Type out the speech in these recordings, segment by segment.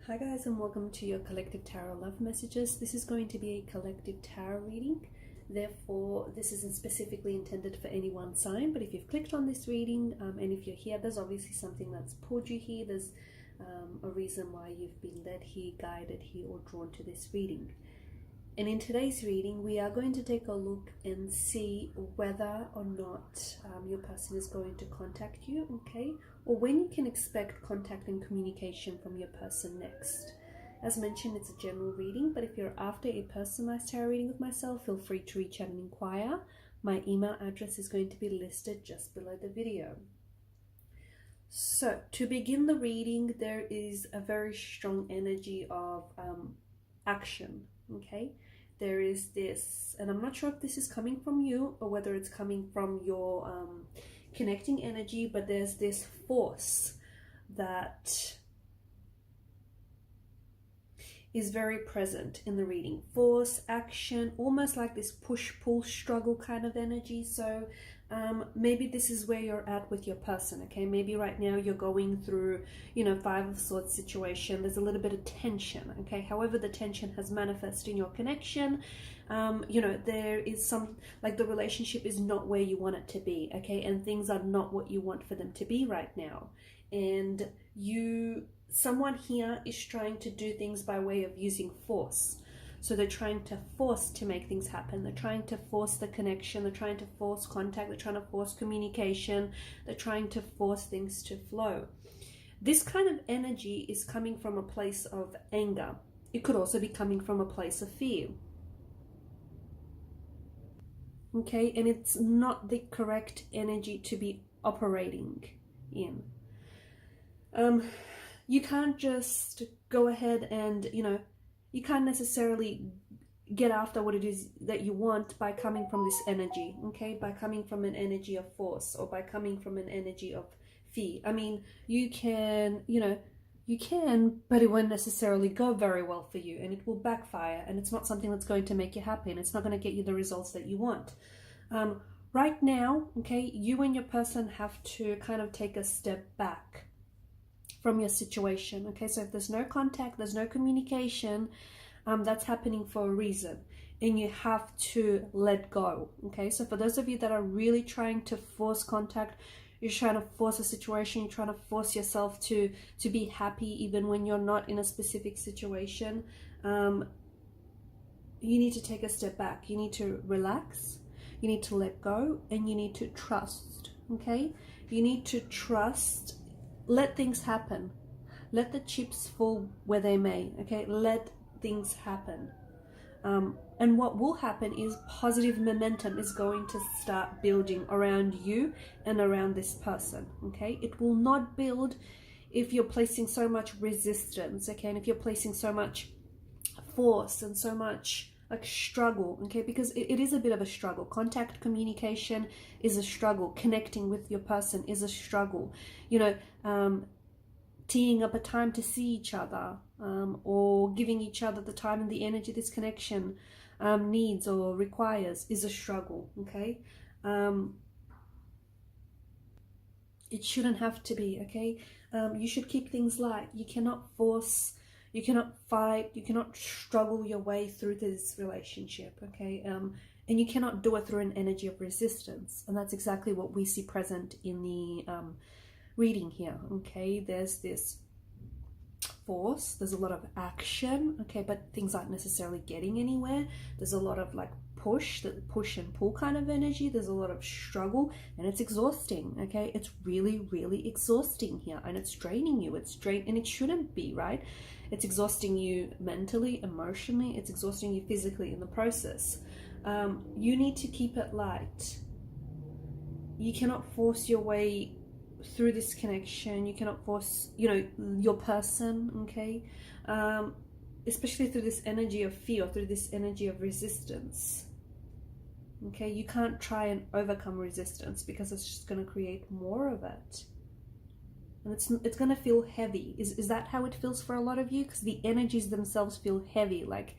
Hi guys, and welcome to your collective tarot love messages. This is going to be a collective tarot reading. Therefore, this isn't specifically intended for any one sign, but if you've clicked on this reading and if you're here, there's obviously something that's pulled you here. There's a reason why you've been led here, guided here, or drawn to this reading. And in today's reading, we are going to take a look and see whether or not your person is going to contact you, okay? Or when you can expect contact and communication from your person next. As mentioned, it's a general reading, but if you're after a personalized tarot reading with myself, feel free to reach out and inquire. My email address is going to be listed just below the video. So, to begin the reading, there is a very strong energy of action, okay? There is this, and I'm not sure if this is coming from you or whether it's coming from your connecting energy, but there's this force that is very present in the reading. Force, action, almost like this push-pull struggle kind of energy. So maybe this is where you're at with your person, okay? Maybe right now you're going through, Five of Swords situation. There's a little bit of tension, okay? However, the tension has manifested in your connection. There is some, like the relationship is not where you want it to be, okay? And things are not what you want for them to be right now. And someone here is trying to do things by way of using force. So they're trying to force to make things happen. They're trying to force the connection. They're trying to force contact. They're trying to force communication. They're trying to force things to flow. This kind of energy is coming from a place of anger. It could also be coming from a place of fear. Okay, and it's not the correct energy to be operating in. You can't just go ahead and, you can't necessarily get after what it is that you want by coming from this energy, okay? By coming from an energy of force or by coming from an energy of fear. I mean, you can, but it won't necessarily go very well for you and it will backfire and it's not something that's going to make you happy and it's not going to get you the results that you want. Right now, okay, you and your person have to kind of take a step back from your situation, okay? So if there's no contact, there's no communication, that's happening for a reason and you have to let go, okay? So for those of you that are really trying to force contact, you're trying to force a situation, you're trying to force yourself to be happy even when you're not in a specific situation, you need to take a step back. You need to relax, you need to let go, and you need to trust, okay? You need to trust. Let things happen. Let the chips fall where they may, okay? Let things happen. And what will happen is positive momentum is going to start building around you and around this person, okay? It will not build if you're placing so much resistance, okay? And if you're placing so much force and so much like struggle, okay? Because it is a bit of a struggle. Contact, communication is a struggle. Connecting with your person is a struggle. Teeing up a time to see each other, or giving each other the time and the energy this connection needs or requires is a struggle, okay? It shouldn't have to be, okay? You should keep things light. You cannot force, you cannot fight, you cannot struggle your way through this relationship, okay? And you cannot do it through an energy of resistance. And that's exactly what we see present in the reading here, okay? There's this force, there's a lot of action, okay, but things aren't necessarily getting anywhere. There's a lot of like push and pull kind of energy. There's a lot of struggle and it's exhausting, okay? It's really, really exhausting here and it's draining you. And it shouldn't be, right? It's exhausting you mentally, emotionally, it's exhausting you physically in the process. You need to keep it light. You cannot force your way through this connection. You cannot force, your person, okay? Especially through this energy of fear, through this energy of resistance. Okay, you can't try and overcome resistance because it's just going to create more of it. And it's going to feel heavy. Is that how it feels for a lot of you? Because the energies themselves feel heavy. Like,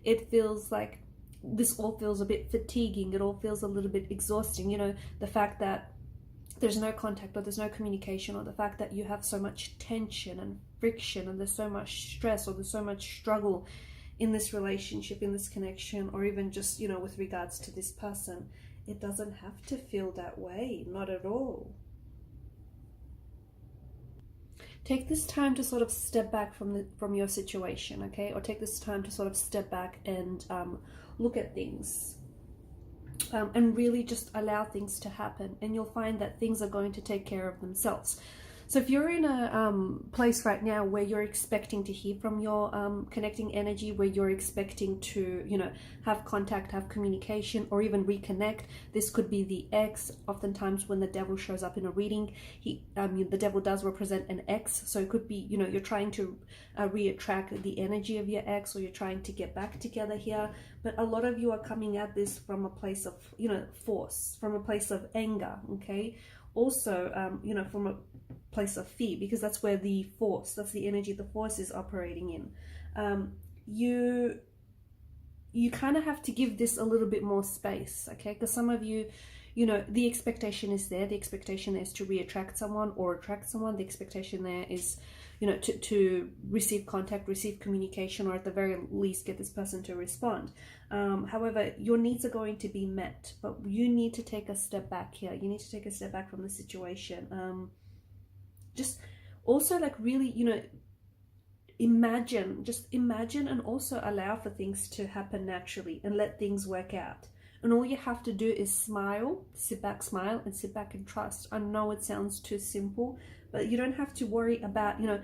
it feels like this all feels a bit fatiguing. It all feels a little bit exhausting. The fact that there's no contact or there's no communication, or the fact that you have so much tension and friction and there's so much stress or there's so much struggle in this relationship, in this connection, or even just, you know, with regards to this person. It doesn't have to feel that way, not at all. Take this time to sort of step back from your situation, okay? Or take this time to sort of step back and look at things. And really just allow things to happen, and you'll find that things are going to take care of themselves. So if you're in a place right now where you're expecting to hear from your connecting energy, where you're expecting to, you know, have contact, have communication, or even reconnect, this could be the ex. Oftentimes when the devil shows up in a reading, the devil does represent an ex. So it could be, you know, you're trying to re-attract the energy of your ex, or you're trying to get back together here. But a lot of you are coming at this from a place of, you know, force, from a place of anger, okay? Also, you know, from a place of fear, because that's where the force, that's the energy the force is operating in. You kind of have to give this a little bit more space, okay? Because some of you, you know, the expectation is there. The expectation is to re-attract someone or attract someone. The expectation there is, you know, to receive contact, receive communication, or at the very least get this person to respond. However, your needs are going to be met, but you need to take a step back here. You need to take a step back from the situation. Just also, like, really, you know, just imagine and also allow for things to happen naturally and let things work out. And all you have to do is smile, smile, and sit back and trust. I know it sounds too simple, but you don't have to worry about, you know,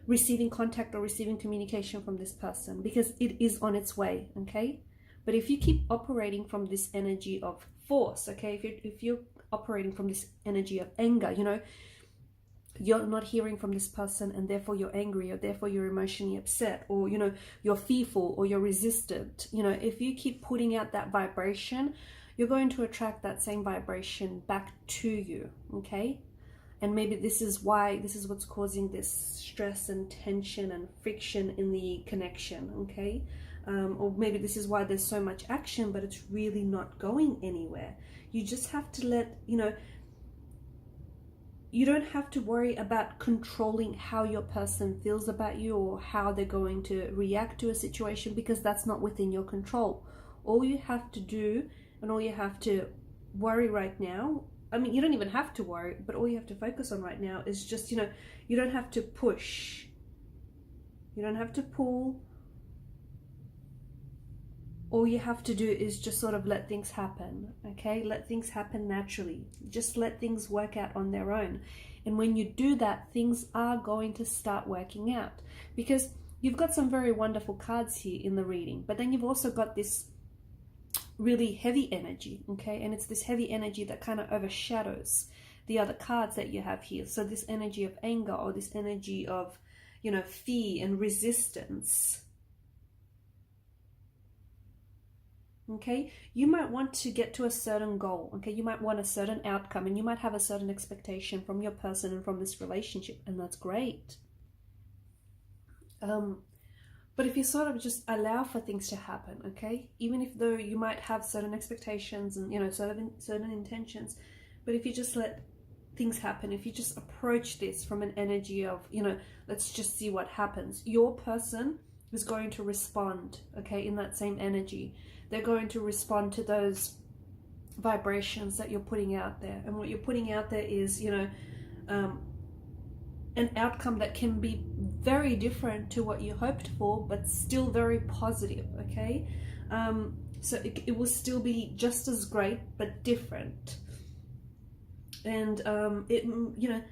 receiving contact or receiving communication from this person, because it is on its way, okay? But if you keep operating from this energy of force, okay, if you're operating from this energy of anger, you know, you're not hearing from this person and therefore you're angry, or therefore you're emotionally upset, or, you know, you're fearful or you're resistant. You know, if you keep putting out that vibration, you're going to attract that same vibration back to you, okay? And maybe this is what's causing this stress and tension and friction in the connection, okay? Or maybe this is why there's so much action, but it's really not going anywhere. You just have to let, you know, you don't have to worry about controlling how your person feels about you or how they're going to react to a situation, because that's not within your control. All you have to do and all you have to worry right now, I mean, you don't even have to worry, but all you have to focus on right now is just, you know, you don't have to push. You don't have to pull. All you have to do is just sort of let things happen, okay? Let things happen naturally. Just let things work out on their own. And when you do that, things are going to start working out, because you've got some very wonderful cards here in the reading, but then you've also got this really heavy energy, okay? And it's this heavy energy that kind of overshadows the other cards that you have here. So this energy of anger, or this energy of, you know, fear and resistance. Okay, you might want to get to a certain goal, okay? You might want a certain outcome, and you might have a certain expectation from your person and from this relationship, and that's great. But if you sort of just allow for things to happen, okay? Even if though you might have certain expectations and, you know, certain intentions, but if you just let things happen, if you just approach this from an energy of, you know, let's just see what happens, your person is going to respond, okay, in that same energy. They're going to respond to those vibrations that you're putting out there. And what you're putting out there is, you know, an outcome that can be very different to what you hoped for, but still very positive, okay? So it will still be just as great, but different. And, you know,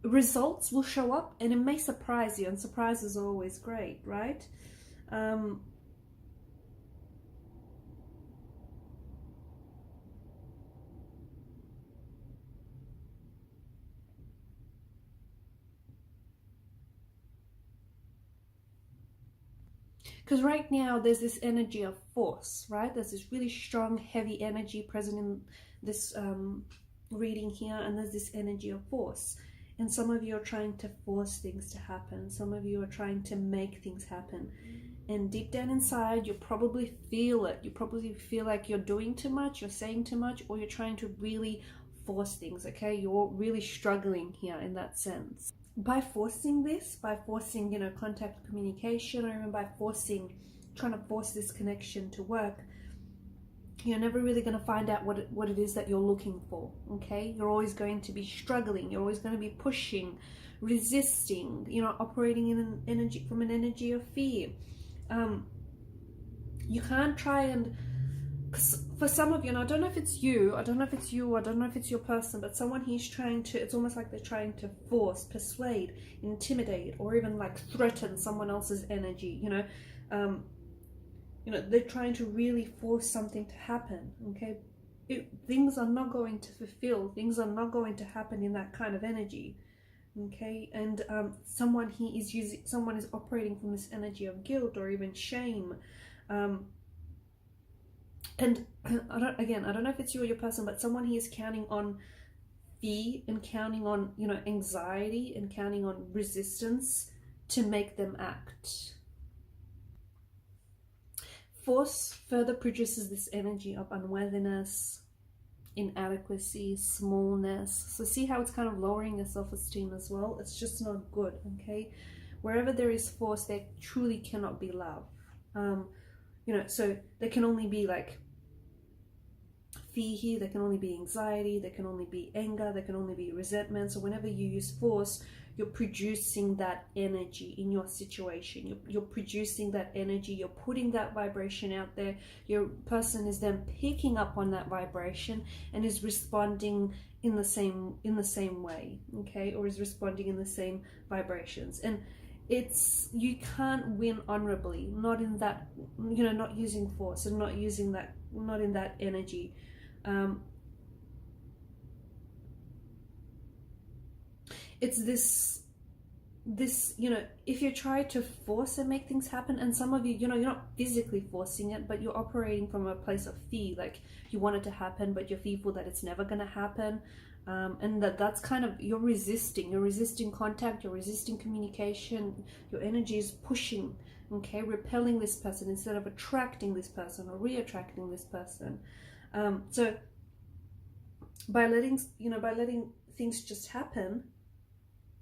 results will show up, and it may surprise you, and surprises are always great, right? Because right now there's this energy of force, right? There's this really strong, heavy energy present in this reading here, and there's this energy of force. And some of you are trying to force things to happen. Some of you are trying to make things happen. And deep down inside, you probably feel it. You probably feel like you're doing too much, you're saying too much, or you're trying to really force things, okay? You're really struggling here in that sense. by forcing this, by forcing, you know, contact, communication, or even by trying to force this connection to work, you're never really going to find out what it is that you're looking for. Okay, you're always going to be struggling, you're always going to be pushing, resisting, you know, operating in an energy of fear. You can't try and, for some of you, and I don't know if it's you, I don't know if it's your person, but someone he's trying to, it's almost like they're trying to force, persuade, intimidate, or even like threaten someone else's energy, you know. They're trying to really force something to happen. Okay, things are not going to fulfill, things are not going to happen in that kind of energy. Okay, and someone is operating from this energy of guilt or even shame. And I don't know if it's you or your person, but someone here is counting on fear and counting on, you know, anxiety and counting on resistance to make them act. Force further produces this energy of unworthiness, inadequacy, smallness. So see how it's kind of lowering your self-esteem as well? It's just not good, okay? Wherever there is force, there truly cannot be love. So there can only be like fear here, there can only be anxiety, there can only be anger, there can only be resentment. So whenever you use force, you're producing that energy in your situation. You're producing that energy, you're putting that vibration out there. Your person is then picking up on that vibration and is responding in the same way, okay, or is responding in the same vibrations. And you can't win honorably, not in that, you know, not using force and not in that energy. It's this, you know, if you try to force and make things happen, and some of you, you know, you're not physically forcing it, but you're operating from a place of fear, like you want it to happen, but you're fearful that it's never going to happen. And that's kind of, you're resisting contact, you're resisting communication, your energy is pushing, okay, repelling this person instead of attracting this person or re-attracting this person. So by letting things just happen,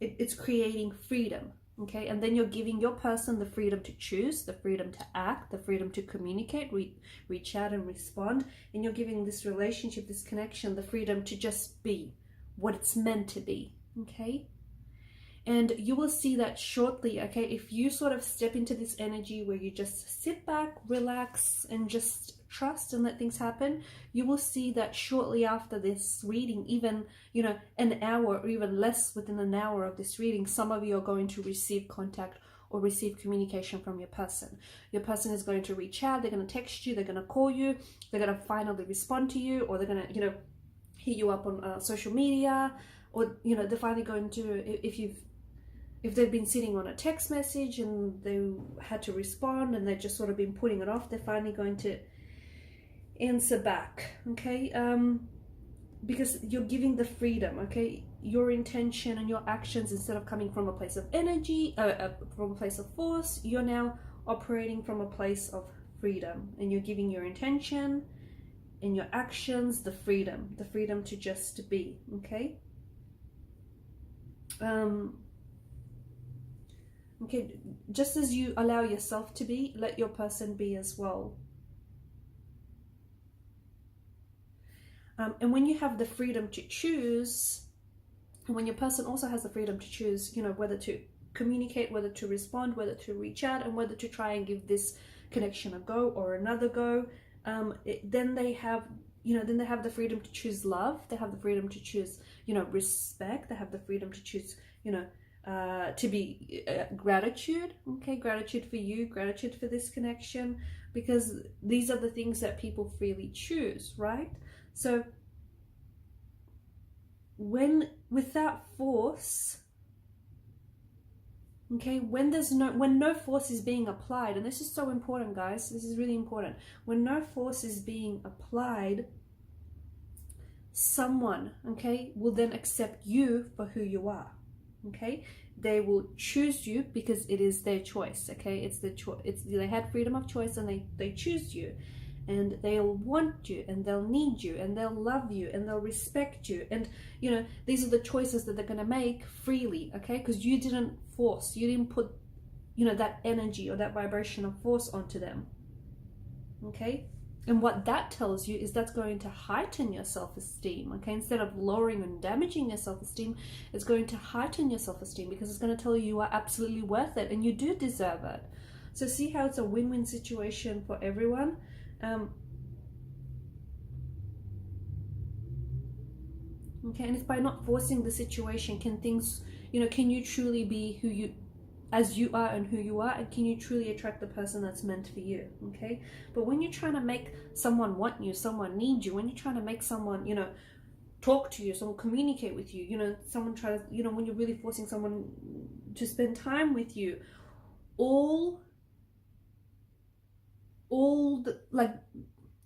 it's creating freedom, okay? And then you're giving your person the freedom to choose, the freedom to act, the freedom to communicate, reach out and respond. And you're giving this relationship, this connection, the freedom to just be what it's meant to be, okay? And you will see that shortly, okay? If you sort of step into this energy where you just sit back, relax, and just trust and let things happen, you will see that shortly after this reading, even, you know, an hour or even less within an hour of this reading, some of you are going to receive contact or receive communication from your person. Your person is going to reach out, they're going to text you, they're going to call you, they're going to finally respond to you, or they're going to, you know, hit you up on social media, or, you know, they're finally going to, if they've been sitting on a text message and they had to respond and they've just sort of been putting it off, they're finally going to answer back, okay? Because you're giving the freedom, okay? Your intention and your actions, instead of coming from a place of energy, from a place of force, you're now operating from a place of freedom, and you're giving your intention and your actions the freedom to just be, okay? Okay, just as you allow yourself to be, let your person be as well. And when you have the freedom to choose, and when your person also has the freedom to choose, you know, whether to communicate, whether to respond, whether to reach out, and whether to try and give this connection a go or another go, then they have, you know, then they have the freedom to choose love. They have the freedom to choose, you know, respect. They have the freedom to choose, you know, to be gratitude, okay? Gratitude for you, gratitude for this connection, because these are the things that people freely choose, right? So without force, okay, when no force is being applied, and this is so important, guys, this is really important. When no force is being applied, someone, okay, will then accept you for who you are, okay? They will choose you because it is their choice, okay? It's their choice. They had freedom of choice and they choose you. and they'll want you, and they'll need you, and they'll love you, and they'll respect you. And you know, these are the choices that they're going to make freely, okay? Because you didn't force, you didn't put, you know, that energy or that vibration of force onto them, okay? And what that tells you is that's going to heighten your self-esteem, okay? Instead of lowering and damaging your self-esteem, it's going to heighten your self-esteem, because it's going to tell you you are absolutely worth it and you do deserve it. So see how it's a win-win situation for everyone. Okay, and it's by not forcing the situation can things, you know, can you truly be who you, as you are and who you are, and can you truly attract the person that's meant for you, okay? But when you're trying to make someone want you, someone need you, when you're trying to make someone, you know, talk to you, someone communicate with you, you know, someone try to, you know, when you're really forcing someone to spend time with you, all the, like,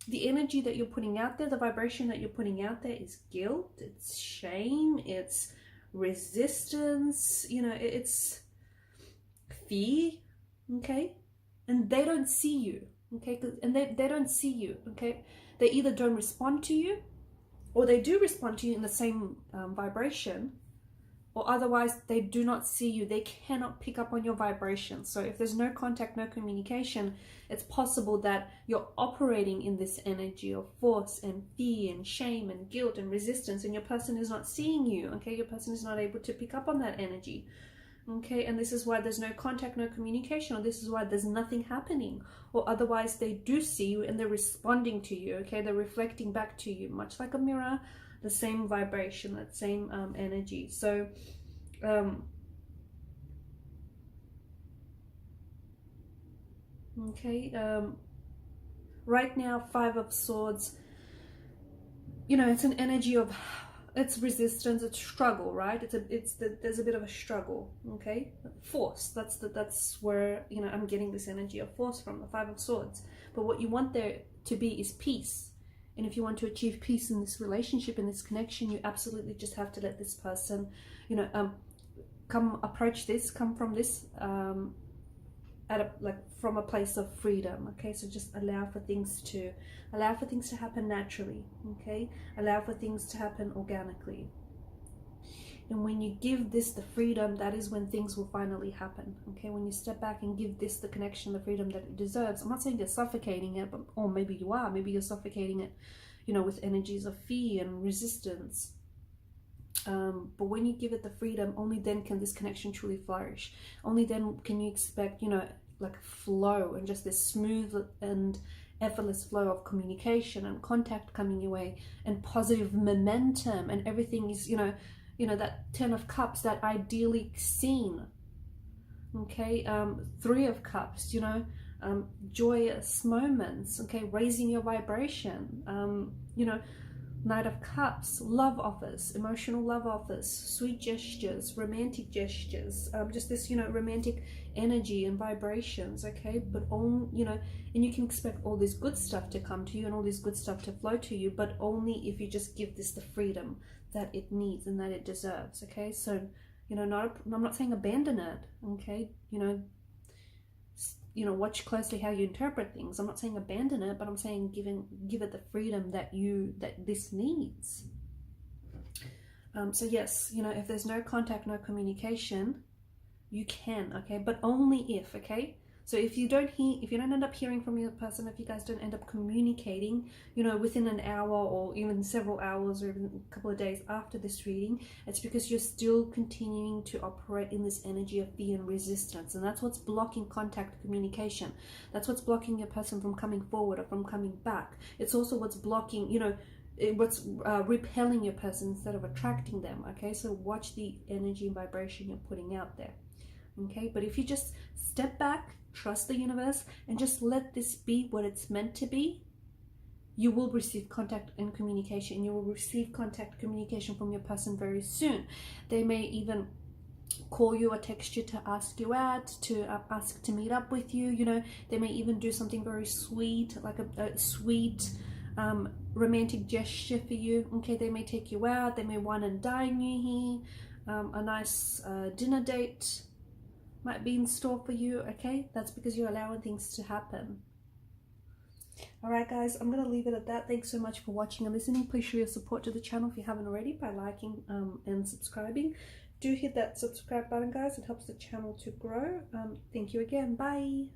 the energy that you're putting out there, the vibration that you're putting out there is guilt, it's shame, it's resistance, you know, it's fear, okay? And they don't see you, okay? And they don't see you, okay? They either don't respond to you, or they do respond to you in the same vibration, or otherwise they do not see you. They cannot pick up on your vibration. So if there's no contact, no communication, it's possible that you're operating in this energy of force and fear and shame and guilt and resistance, and your person is not seeing you, okay? Your person is not able to pick up on that energy, okay? And this is why there's no contact, no communication, or this is why there's nothing happening, or otherwise they do see you and they're responding to you, okay? They're reflecting back to you, much like a mirror, the same vibration, that same energy. So okay, right now, Five of Swords, you know, it's an energy of, it's resistance, it's struggle, right? There's a bit of a struggle, okay? Force, that's where, you know, I'm getting this energy of force from, the Five of Swords. But what you want there to be is peace. And if you want to achieve peace in this relationship, in this connection, you absolutely just have to let this person, you know, come from this from a place of freedom, okay? So just allow for things to happen naturally, okay? Allow for things to happen organically. And when you give this the freedom, that is when things will finally happen, okay? When you step back and give this the connection, the freedom that it deserves. I'm not saying you're suffocating it, or maybe you are. Maybe you're suffocating it, you know, with energies of fear and resistance. But when you give it the freedom, only then can this connection truly flourish. Only then can you expect, you know, like flow and just this smooth and effortless flow of communication and contact coming your way, and positive momentum, and everything is, you know, that 10 of Cups, that ideally scene, okay? Three of Cups, you know, joyous moments, okay? Raising your vibration, you know, Knight of Cups, love offers, emotional love offers, sweet gestures, romantic gestures, just this, you know, romantic energy and vibrations, okay? But all, you know, and you can expect all this good stuff to come to you and all this good stuff to flow to you, but only if you just give this the freedom that it needs and that it deserves, okay? So, you know, I'm not saying abandon it, okay? You know, watch closely how you interpret things. I'm not saying abandon it, but I'm saying give it the freedom that this needs. So yes, you know, if there's no contact, no communication, you can, okay? But only if, okay? So if you don't end up hearing from your person, if you guys don't end up communicating, you know, within an hour or even several hours or even a couple of days after this reading, it's because you're still continuing to operate in this energy of fear and resistance. And that's what's blocking contact, communication. That's what's blocking your person from coming forward or from coming back. It's also what's blocking, you know, what's repelling your person instead of attracting them, okay? So watch the energy and vibration you're putting out there, okay? But if you just step back, trust the universe, and just let this be what it's meant to be, you will receive contact and communication. You will receive contact communication from your person very soon. They may even call you or text you to ask you out, to ask to meet up with you. You know, they may even do something very sweet, like a sweet romantic gesture for you, okay? They may take you out, they may wine and dine you here, a nice dinner date might be in store for you, okay? That's because you're allowing things to happen. Alright guys, I'm going to leave it at that. Thanks so much for watching and listening. Please show your support to the channel if you haven't already by liking and subscribing. Do hit that subscribe button guys, it helps the channel to grow. Thank you again, bye!